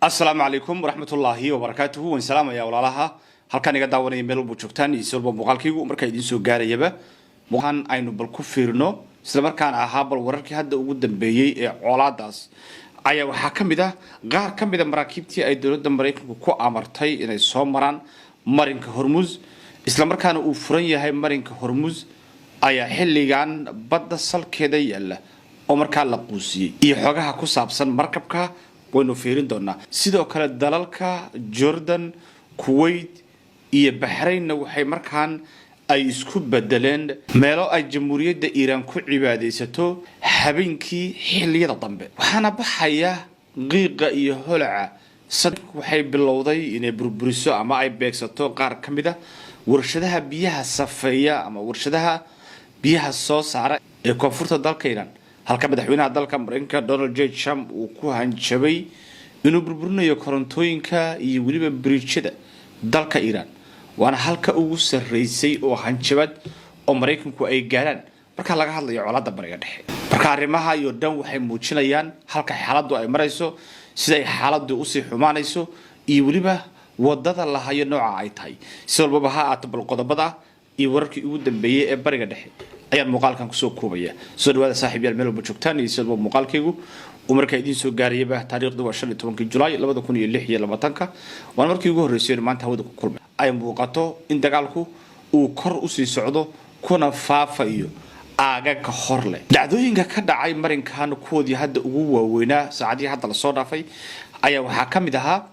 السلام عليكم ورحمة الله وبركاته والسلام يا ولالها halkan iga daawanaya meel walba joogtaan iyo silba muuqaalkaygu marka idin soo gaarayaba waxaan aynu bal ku fiirno isla markaana ahaa bal wararkii hadda ugu dambeeyay ee colaadaas ayaa waxa kamid ah qaar kamid ah maraakiibtii ay dawladda Mareykanku ku amartay inay soo maraan marinka Hormuz isla markaana uu furan yahay marinka Hormuz ayaa xilligan badda salkeeda yaala oo markaa la quusiyay iyo xogaha ku saabsan markabka waynu fiirin doonaa sidoo kale dalalka Jordan Kuwait iyo Bahrain waxay markaan ay isku bedeleen meelo ay jamhuuriyadda Iran ku cibaadeysato habeenkii xilliyada dambe waxaana baxaya qiiqa iyo holaca waxay bilowday inay burburiso ama ay beegsato qaar kamid ah warshadaha biyaha safeeya ama warshadaha biyaha soo saara ee koonfurta dalka Iran halka madaxweynaha dalka Mareykanka Donald J. Trump uu ku hanjabay inuu burburinayo korontooyinka iyo waliba bridge-da dalka Iran waana halka ugu sareysay oo hanjabad oo Mareykanku ay gaaraan marka laga hadlayo colaadda bariga dhexe marka arrimaha iyo dhan waxay muujinayaan halka xaaladdu ay marayso sida ay xaaladdu u sii xumaanayso iyo waliba wadada la hayo nooca ay tahay si walba ha aad bal qodobada iyo wararkii ugu dambeeyay ee bariga dhexe ayaan muuqaalkan ku soo koobaya soo dhawaada saaxiibayaal meel walba joogtaan iyo sidoo muuqaalkaygu marka idin soo gaarayba taariikhdu waa 15 July 2026 waan markii ugu horeysay maanta hawada ku kulmay ay muuqato in dagaalku uu kor u sii socdo kuna faafayo aagaga horle dhacdooyinka ka dhacay marinkan koodii hadda ugu waaweynaa saacadii hadda la soo dhaafay ayaa waxa kamid ahaa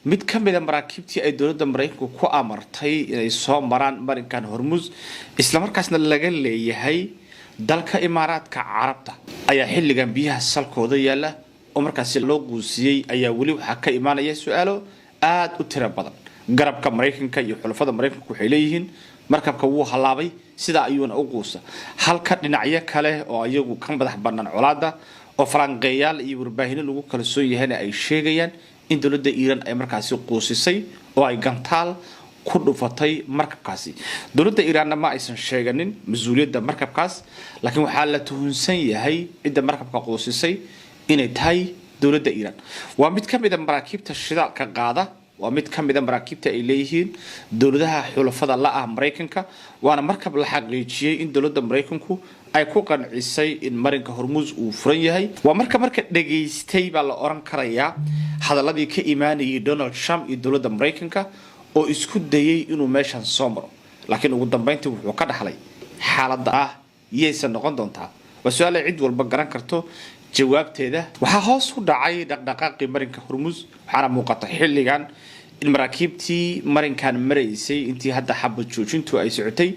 mid kamid ah maraakiibtii ay dawladda Mareykanku ku amartay inay soo maraan marinkan Hormuz isla markaasna laga leeyahay dalka Imaaraadka Carabta ayaa xilligan biyaha salkooda yaala oo markaas loo quusiyay ayaa wali waxa ka imaanaya su'aalo aad u tiro badan garabka Mareykanka iyo xulafada Mareykanku waxay leeyihiin markabka wuu halaabay sida ayuuna u quusa halka dhinacyo kale oo ayagu ka madax banaan colaada oo falanqeeyaal iyo warbaahin lagu kala soo yahay ay sheegayaan in dawladda Iran ay markaas quusisay oo ay gantaal ku dhufatay markabkaasi dawladda Iran ma aysan sheeganin mas'uuliyadda markabkaas laakiin waxa la tuhunsan yahay cidda markabka quusisay inay tahay dawladda Iran waa mid kamid ah maraakiibta shidaalka qaada waa mid kamid ah maraakiibta ay leeyihiin dawladaha xulafada la ah Mareykanka waana markab la xaqiijiyay in dawladda Mareykanku ay ku qancisay in marinka Hormuz uu furan yahay waa marka dhageystay baa la oran karayaa hadaladii ka iimaanayay Donald Trump iyo dawladda Mareykanka oo isku dayay inuu meeshan soo maro laakiin ugu dambeyntii wuxuu ka dhaxlay xaaladda ah yeesan noqon doontaa waa su'aal cid walba garan karto jawaabteeda waxa hoos u dhacay dhaqdhaqaaqii marinka Hormuz waxaana muuqata xilligan in maraakiibtii marinkan maraysay intii hadda xabad joojintu ay socotay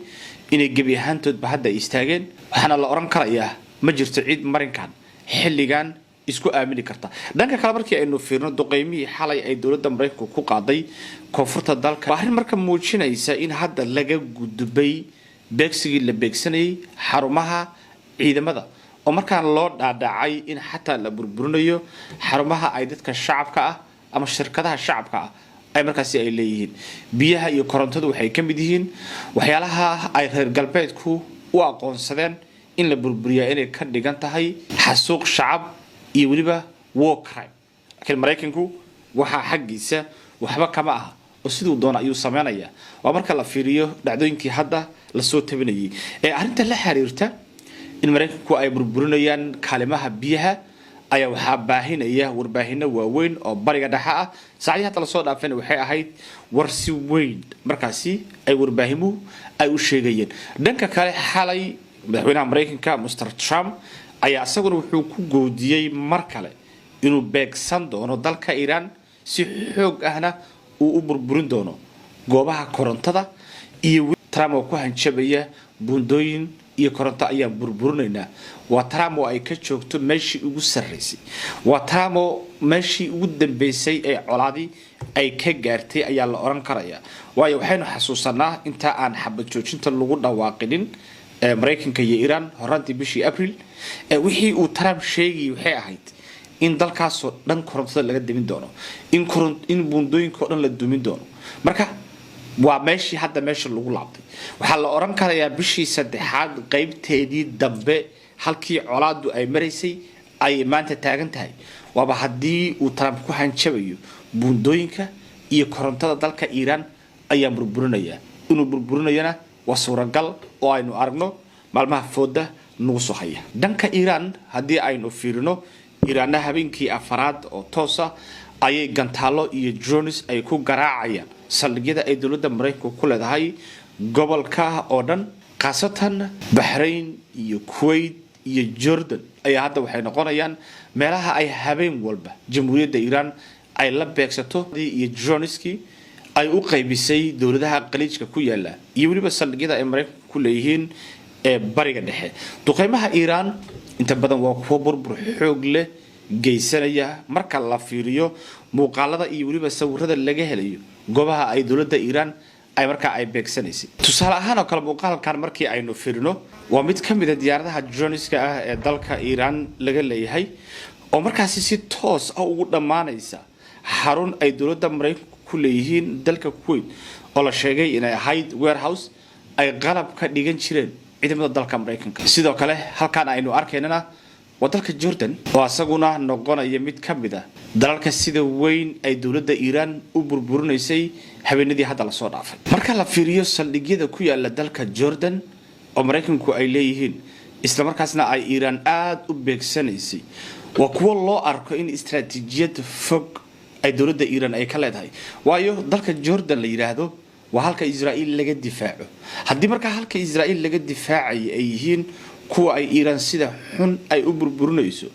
inay gabi ahaantoodba hadda istaageen waxaana la oran karayaa ma jirto cid marinkan xilligan isku aamini karta dhanka kale markii aynu fiirno duqeymihii xalay ay dawladda Mareykanku ku qaaday koonfurta dalka waxaan marka muujinaysa in hadda laga gudbay beegsigii la beegsanayay xarumaha ciidamada oo markaan loo dhaadhacay in xataa la burburinayo xarumaha ay dadka shacabka ah ama shirkadaha shacabka ah ay markaas ay leeyihiin biyaha iyo korontadu waxay ka mid yihiin waxyaalaha ay reer galbeedku u aqoonsadeen in la burburiyo inay ka dhigan tahay xasuuq shacab iyo waliba war crime laakiin Mareykanku waxa xaqiisa waxba kama aha oo sidoo doona ayuu sameeynaya waa marka la fiiriyo dhacdooyinkii hadda la soo tabinayay ee arinta la xiriirta in Mareykanku ay burburinayaan kalimaha biyaha ayaa waxa baahinaya warbaahinna waaweyn oo bariga dhexe ah saacadii hadda la soo dhaafeen waxay ahayd warsi weyn markaasi ay warbaahimu ay u sheegayeen dhanka kale xalay madaxweynaha Mareykanka Mr. Trump ayaa asaguna wuxuu ku goodiyay mar kale inuu beegsan doono dalka Iran si xoog ahna uu u burburin doono goobaha korontada iyo Trump oo ku hanjabaya bundooyin iyo koronto ayaa burburinayna waa Trump oo ay ka joogto meeshii ugu sareysay waa Trump oo meeshii ugu dambeysay ee colaadi ay ka gaartay ayaa la oran karayaa waayo waxaynu xasuusanaa inta aan xabad joojinta lagu dhawaaqin Mareykanka iyo Iran horaantii bishii April wixii uu Trump sheegay waxay ahayd in dalkaas oo dhan korontada laga dimin doono in bundooyinka dhan la dumin doono marka waa meeshii hadda meesha lagu laabtay waxa la oran karayaa bishii saddexaad qaybteedii dambe halkii colaadu ay maraysay ay maanta taagan tahay waaba haddii uu Trump ku hanjabayo buundooyinka iyo korontada dalka Iran ayaa burburinaya inuu burburinayana waa suuragal oo aynu aragno maalmaha fooda nagu soo haya dhanka Iran haddii aynu fiirino Iran habeenkii afraad oo toosa ayay gantaalo iyo drones ay ku garaacayaan saldhigyada ay dawladda Mareykanka ku leedahay gobolka oo dhan qaasatan Bahrain iyo Kuwait iyo Jordan ayaa hadda waxay noqonayaan meelaha ay habeen walba jamhuuriyadda Iran ay la beegsato iyo droneski ay u qaybisay dawladaha qaliijka ku yaala iyo waliba saldhigyada ay Mareykanka ku leeyihiin ee bariga dhexe duqeymaha Iran inta badan waa kuwo burbur xoog leh geysanaya marka la fiiriyo muuqaalada iyo waliba sawirada laga helayo goobaha ay dawladda Iran ay marka ay beegsanaysay tusaale ahaan oo kala muuqaalkan markii aynu fiirino waa mid ka mid ah diyaaradaha droneska ah ee dalka Iran laga leeyahay oo markaasi si toos ah ugu dhamaanaysa xarun ay dawladda Mareykanka ku leeyihiin dalka Kuwait oo la sheegay inay ahayd warehouse ay qalab ka dhigan jireen ciidamada dalka Mareykanka sidoo kale halkaan aynu arkaynana wadalka Jordan oo asaguna noqonaya mid ka mid ah dalalka sida weyn ay dawladda Iran u burburinaysay habeenadii hadda la soo dhaafay marka la fiiriyo saldhigyada ku yaala dalka Jordan oo Mareykanku ay leeyihiin isla markaasna ay Iran aad u beegsanaysay waa kuwa loo arko in istiraatiijiyad fog ay dawladda Iran ay ka leedahay waayo dalka Jordan la yiraahdo waa halka Israa'iil laga difaaco haddii marka halka Israa'iil laga difaacay ay yihiin kuwa ay Iran sida xun ay u burburinayso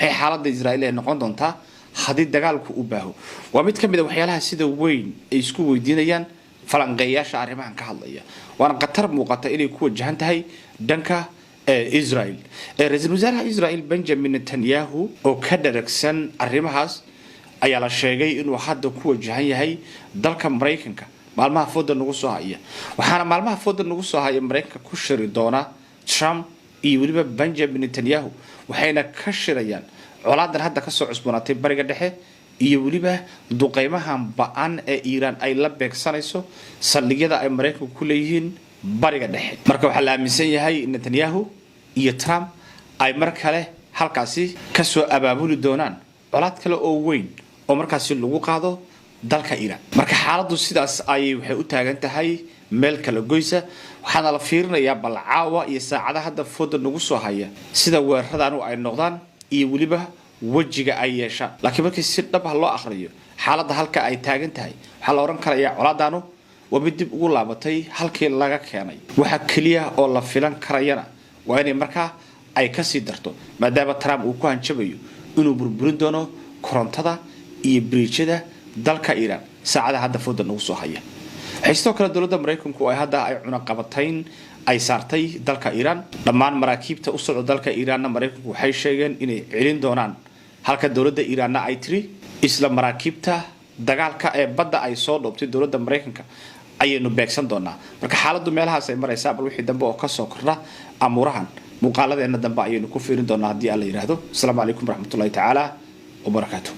ay xaaladda Israa'iil ay noqon doontaa haddii dagaalku u baaho waa mid ka mid ah waxyaalaha sida weyn ay isku weydiinayaan falanqeeyaasha arrimahan ka hadlaya waana qatar muuqata inay ku wajahan tahay dhanka Israa'iil ra'iisul wasaaraha Israa'iil Benjamin Netanyahu oo ka dharagsan arrimahaas ayaa la sheegay inuu hadda ku wajahan yahay dalka Mareykanka maalmaha fooda nagu soo haya waxaana maalmaha fooda nagu soo haya Mareykanka ku shiri doona Trump iyo waliba Benjamin Netanyahu waxayna ka shirayaan colaadan hadda ka soo cusboonaatay bariga dhexe iyo waliba duqeymahan ba'an ee Iran ay la beegsanayso saldhigyada ay Mareykanka ku leeyihiin bariga dhexe marka waxa la aaminsan yahay Netanyahu iyo Trump ay mar kale halkaasi ka soo abaabuli doonaan colaad kale oo weyn oo markaasi lagu qaado dalka Iran marka xaaladdu sidaas ay waxay u taagan tahay meel kala goysa waxaana la fiirinayaa balcaawa iyo saacadaha hadda fooda nagu soo haya sida weeraradaanu ay noqdaan iyo waliba wajiga ay yeeshaan laakiin markii si dhab ah loo akhriyo xaaladda halka ay taagan tahay waxa la oran karayaa colaadaanu waa mid dib ugu laabatay halkii laga keenay waxa kaliya oo la filan karayana waa inay markaa ay ka sii darto maadaama Trump uu ku hanjabayo inuu burburin doono korontada iyo bridge-da dalka Iran saacadaha hadda fooda nagu soo haya haysto kala dawladda Mareykanku ay hadda ay cunaqabatayn ay saartay dalka Iran dhammaan maraakiibta u socda dalka Iranna Mareykanku waxay sheegeen inay celin doonaan halka dawladda Iranna ay tiri isla maraakiibta dagaalka ee badda ay soo dhoobtay dawladda Mareykanka ayaynu beegsan doonaa marka xaaladdu meelahaas ay maraysaa bal wixii dambe oo ka soo kordha amurahan muuqaaladeena dambe ayaynu ku fiirin doonaa haddii alla yiraahdo assalamu alaykum warahmatullahi ta'ala wa barakatuh